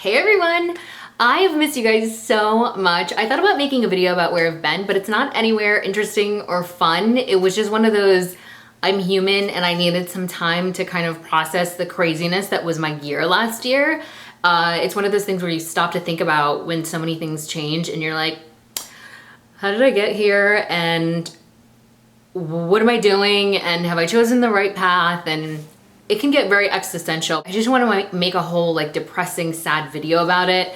Hey everyone! I have missed you guys so much. I thought about making a video about where I've been, but it's not anywhere interesting or fun. It was just one of those, I'm human and I needed some time to kind of process the craziness that was my year last year. It's one of those things where you stop to think about when so many things change and you're like, how did I get here? And what am I doing? And have I chosen the right path? And it can get very existential. I just want to make a whole like depressing, sad video about it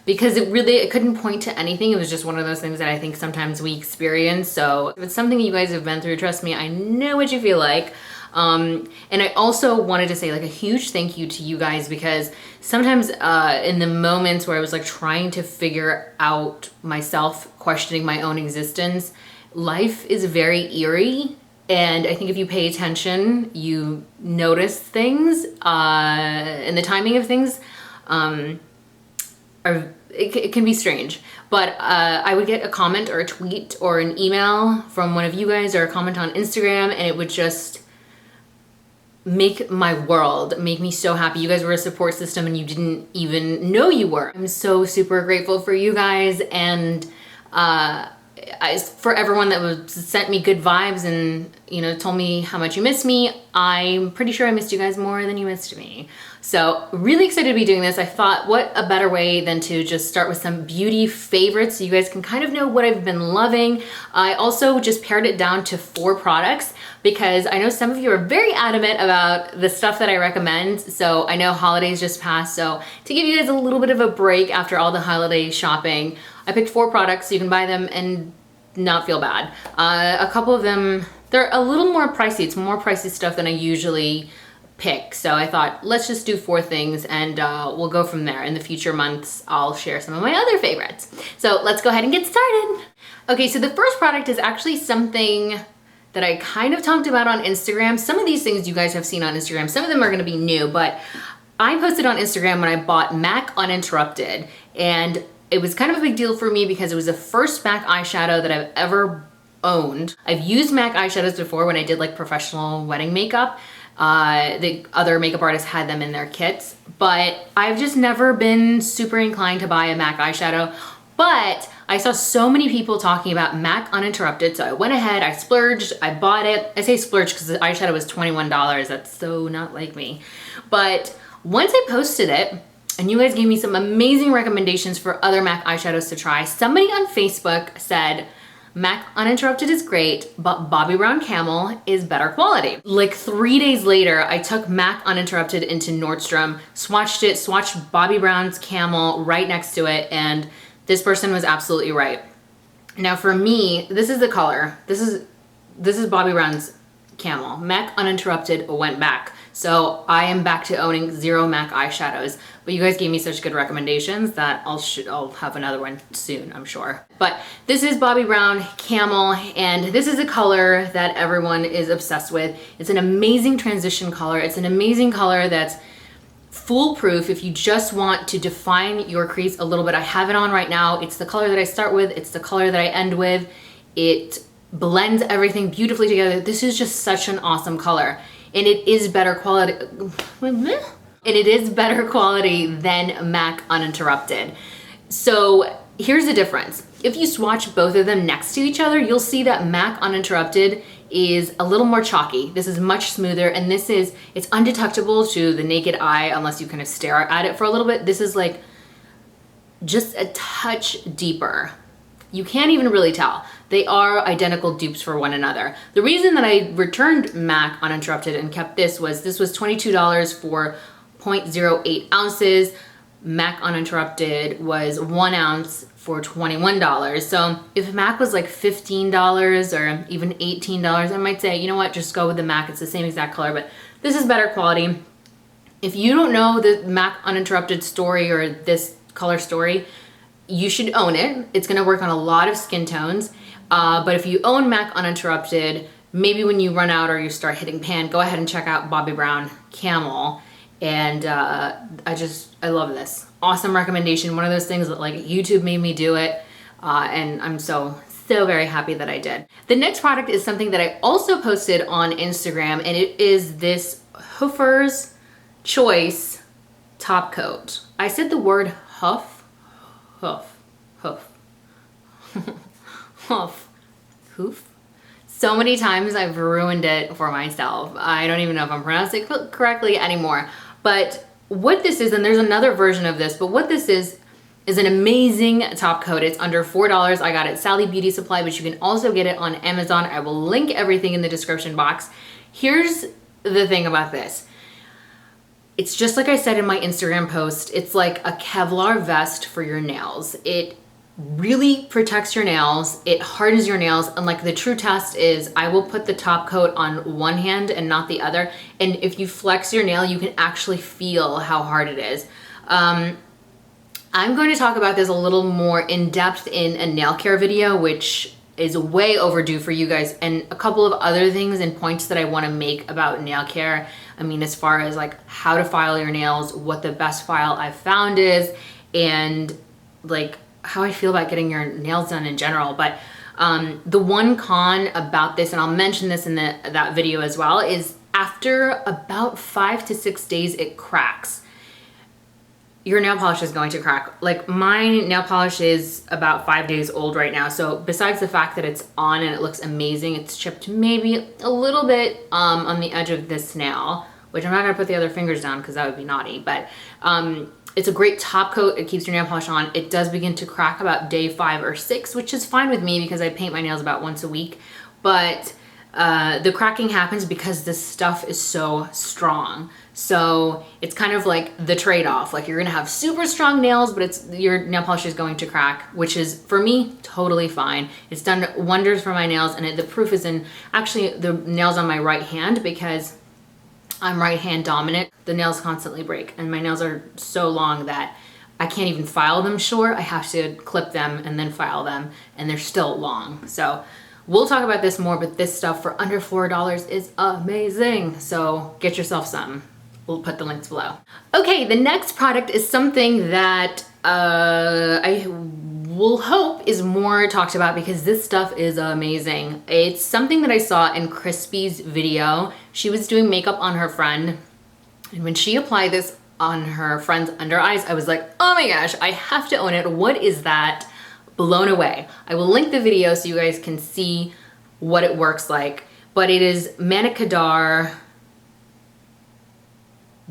because it couldn't point to anything. It was just one of those things that I think sometimes we experience. So if it's something you guys have been through, trust me, I know what you feel like. And I also wanted to say like a huge thank you to you guys because sometimes in the moments where I was like trying to figure out myself, questioning my own existence, life is very eerie. And I think if you pay attention, you notice things, and the timing of things it can be strange. But I would get a comment or a tweet or an email from one of you guys or a comment on Instagram, and it would just make my world, make me so happy. You guys were a support system and you didn't even know you were. I'm so super grateful for you guys, and for everyone that sent me good vibes and, you know, told me how much you missed me. I'm pretty sure I missed you guys more than you missed me. So really excited to be doing this. I thought what a better way than to just start with some beauty favorites so you guys can kind of know what I've been loving. I also just pared it down to 4 products because I know some of you are very adamant about the stuff that I recommend. So I know holidays just passed. So to give you guys a little bit of a break after all the holiday shopping, I picked 4 products so you can buy them and not feel bad. A couple of them, they're a little more pricey. It's more pricey stuff than I usually pick. So I thought, let's just do 4 things and we'll go from there. In the future months, I'll share some of my other favorites. So let's go ahead and get started. Okay, so the first product is actually something that I kind of talked about on Instagram. Some of these things you guys have seen on Instagram. Some of them are gonna be new, but I posted on Instagram when I bought MAC Uninterrupted, and it was kind of a big deal for me because it was the first MAC eyeshadow that I've ever owned. I've used MAC eyeshadows before when I did like professional wedding makeup. The other makeup artists had them in their kits, but I've just never been super inclined to buy a MAC eyeshadow. But I saw so many people talking about MAC Uninterrupted, so I went ahead, I splurged, I bought it. I say splurged because the eyeshadow was $21. That's so not like me. But once I posted it, and you guys gave me some amazing recommendations for other MAC eyeshadows to try. Somebody on Facebook said, MAC Uninterrupted is great, but Bobbi Brown Camel is better quality. Like 3 days later, I took MAC Uninterrupted into Nordstrom, swatched Bobbi Brown's Camel right next to it, and this person was absolutely right. Now for me, this is the color. This is Bobbi Brown's Camel. MAC Uninterrupted went back. So I am back to owning 0 MAC eyeshadows, but you guys gave me such good recommendations that I'll have another one soon, I'm sure. But this is Bobbi Brown Camel, and this is a color that everyone is obsessed with. It's an amazing transition color. It's an amazing color that's foolproof if you just want to define your crease a little bit. I have it on right now. It's the color that I start with. It's the color that I end with. It blends everything beautifully together. This is just such an awesome color. And it is better quality. And it is better quality than MAC Uninterrupted. So here's the difference. If you swatch both of them next to each other, you'll see that MAC Uninterrupted is a little more chalky. This is much smoother, and it's undetectable to the naked eye unless you kind of stare at it for a little bit. This is like just a touch deeper. You can't even really tell. They are identical dupes for one another. The reason that I returned MAC Uninterrupted and kept this was $22 for 0.08 ounces. MAC Uninterrupted was 1 ounce for $21. So if MAC was like $15 or even $18, I might say, you know what, just go with the MAC. It's the same exact color, but this is better quality. If you don't know the MAC Uninterrupted story or this color story, you should own it. It's gonna work on a lot of skin tones. But if you own MAC Uninterrupted, maybe when you run out or you start hitting pan, go ahead and check out Bobbi Brown Camel. And I love this. Awesome recommendation. One of those things that like YouTube made me do it. And I'm so very happy that I did. The next product is something that I also posted on Instagram, and it is this Hoover's Choice top coat. I said the word hoof, hoof, hoof, hoof, hoof. So many times I've ruined it for myself. I don't even know if I'm pronouncing it correctly anymore. But what this is, and there's another version of this, but what this is an amazing top coat. It's under $4. I got it at Sally Beauty Supply, but you can also get it on Amazon. I will link everything in the description box. Here's the thing about this. It's just like I said in my Instagram post, it's like a Kevlar vest for your nails. It really protects your nails. It hardens your nails. And like the true test is I will put the top coat on one hand and not the other. And if you flex your nail, you can actually feel how hard it is. I'm going to talk about this a little more in depth in a nail care video, which is way overdue for you guys, and a couple of other things and points that I want to make about nail care. I mean, as far as like how to file your nails, what the best file I've found is, and like how I feel about getting your nails done in general. But the one con about this, and I'll mention this in that video as well, is after about 5 to 6 days, it cracks. Your nail polish is going to crack. Like my nail polish is about 5 days old right now. So besides the fact that it's on and it looks amazing, it's chipped maybe a little bit on the edge of this nail, which I'm not gonna put the other fingers down because that would be naughty, but it's a great top coat. It keeps your nail polish on. It does begin to crack about day 5 or 6, which is fine with me because I paint my nails about once a week. But the cracking happens because this stuff is so strong. So it's kind of like the trade-off. Like you're gonna have super strong nails, but your nail polish is going to crack, which is for me totally fine. It's done wonders for my nails, and the proof is in actually the nails on my right hand because I'm right hand dominant. The nails constantly break, and my nails are so long that I can't even file them short. I have to clip them and then file them, and they're still long. So we'll talk about this more, but this stuff for under $4 is amazing. So get yourself some. We'll put the links below. Okay, the next product is something that I will hope is more talked about because this stuff is amazing. It's something that I saw in Crispy's video. She was doing makeup on her friend, and when she applied this on her friend's under eyes, I was like, oh my gosh, I have to own it. What is that? Blown away. I will link the video so you guys can see what it works like, but it is Manicadar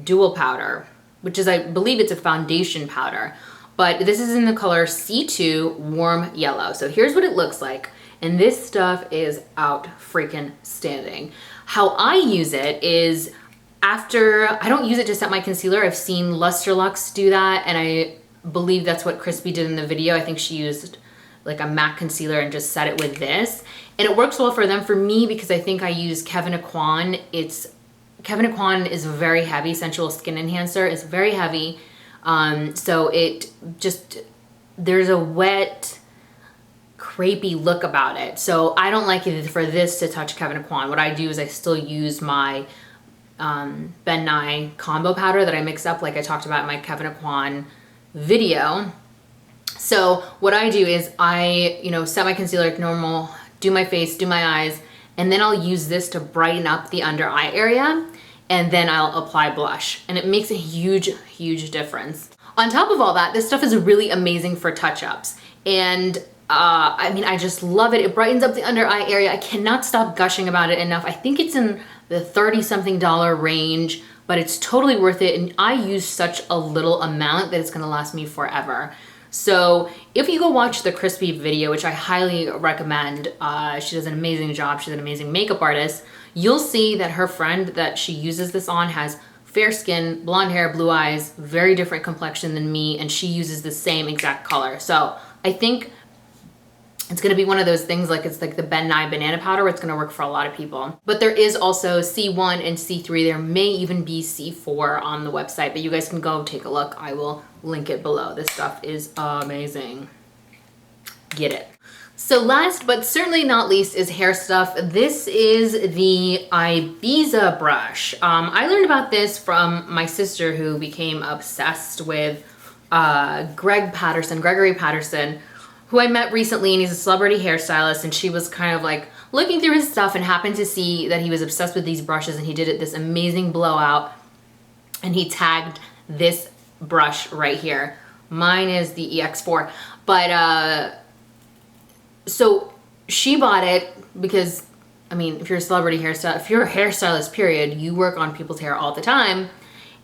Dual Powder, which is, I believe it's a foundation powder, but this is in the color C2 Warm Yellow. So here's what it looks like. And this stuff is out freaking standing. How I use it is I don't use it to set my concealer. I've seen Luster Lux do that, and I believe that's what Crispy did in the video. I think she used like a matte concealer and just set it with this. And it works well for them. For me, because I think I use Kevyn Aucoin, Kevyn Aucoin is a very heavy sensual skin enhancer. It's very heavy. So it just, there's a wet, crepey look about it. So I don't like it for this to touch Kevyn Aucoin. What I do is I still use my Ben Nye combo powder that I mix up like I talked about in my Kevyn Aucoin video. So what I do is I, set my concealer like normal, do my face, do my eyes, and then I'll use this to brighten up the under eye area, and then I'll apply blush. And it makes a huge, huge difference. On top of all that, this stuff is really amazing for touch-ups. And I just love it. It brightens up the under eye area. I cannot stop gushing about it enough. I think it's in the $30-something range, but it's totally worth it. And I use such a little amount that it's gonna last me forever. So if you go watch the Crispy video, which I highly recommend, she does an amazing job. She's an amazing makeup artist. You'll see that her friend that she uses this on has fair skin, blonde hair, blue eyes, very different complexion than me, and she uses the same exact color. So I think it's gonna be one of those things like it's like the Ben Nye banana powder where it's gonna work for a lot of people. But there is also C1 and C3. There may even be C4 on the website, but you guys can go take a look. I will link it below. This stuff is amazing. Get it. So last but certainly not least is hair stuff. This is the Ibiza brush. I learned about this from my sister who became obsessed with Gregory Patterson, who I met recently, and he's a celebrity hairstylist, and she was kind of like looking through his stuff and happened to see that he was obsessed with these brushes, and he did this amazing blowout, and he tagged this brush right here. Mine is the EX4, but so she bought it because, I mean, if you're a celebrity hairstylist, if you're a hairstylist, period, you work on people's hair all the time.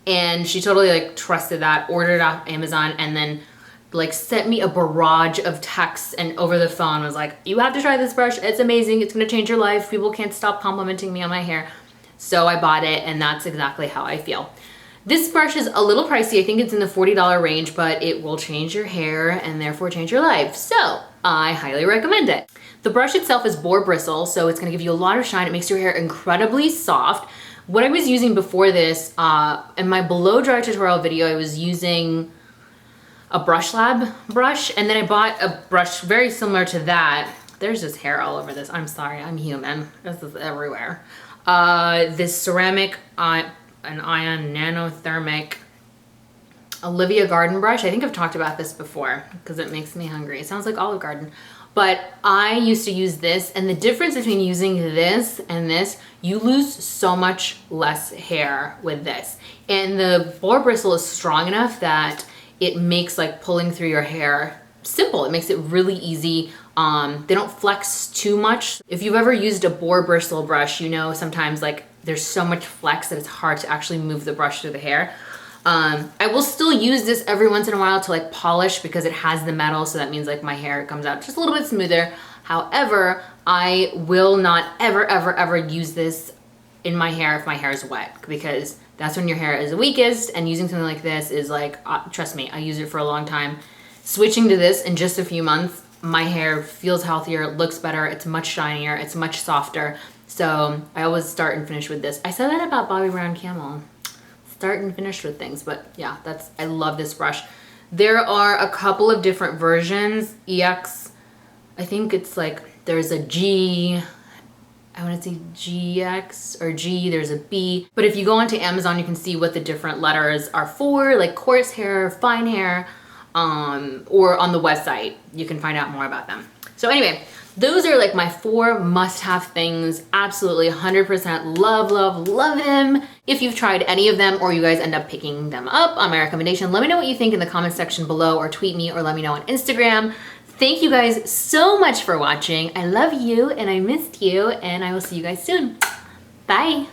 And she totally like trusted that, ordered it off Amazon, and then like sent me a barrage of texts and over the phone was like, you have to try this brush. It's amazing. It's gonna change your life. People can't stop complimenting me on my hair. So I bought it, and that's exactly how I feel. This brush is a little pricey. I think it's in the $40 range, but it will change your hair and therefore change your life. So I highly recommend it. The brush itself is boar bristle, so it's gonna give you a lot of shine. It makes your hair incredibly soft. What I was using before this, in my blow dry tutorial video, I was using a Brush Lab brush, and then I bought a brush very similar to that. There's just hair all over this. I'm sorry, I'm human. This is everywhere. This ceramic, an ion nanothermic Olivia Garden brush. I think I've talked about this before because it makes me hungry. It sounds like Olive Garden. But I used to use this, and the difference between using this and this, you lose so much less hair with this. And the boar bristle is strong enough that it makes like pulling through your hair simple. It makes it really easy. They don't flex too much. If you've ever used a boar bristle brush, you know sometimes like there's so much flex that it's hard to actually move the brush through the hair. I will still use this every once in a while to like polish because it has the metal, so that means like my hair comes out just a little bit smoother. However, I will not ever use this in my hair if my hair is wet, because that's when your hair is the weakest, and using something like this is like, trust me, I use it for a long time. Switching to this in just a few months, my hair feels healthier, looks better, it's much shinier, it's much softer. So I always start and finish with this. I said that about Bobbi Brown Camel. Start and finish with things, but yeah, I love this brush. There are a couple of different versions. EX, I think it's like, there's a G, I want to say GX or G, there's a B. But if you go onto Amazon, you can see what the different letters are for, like coarse hair, fine hair, or on the website, you can find out more about them. So anyway, those are like my 4 must-have things. Absolutely 100% love them. If you've tried any of them or you guys end up picking them up on my recommendation, let me know what you think in the comment section below, or tweet me, or let me know on Instagram. Thank you guys so much for watching. I love you and I missed you, and I will see you guys soon. Bye.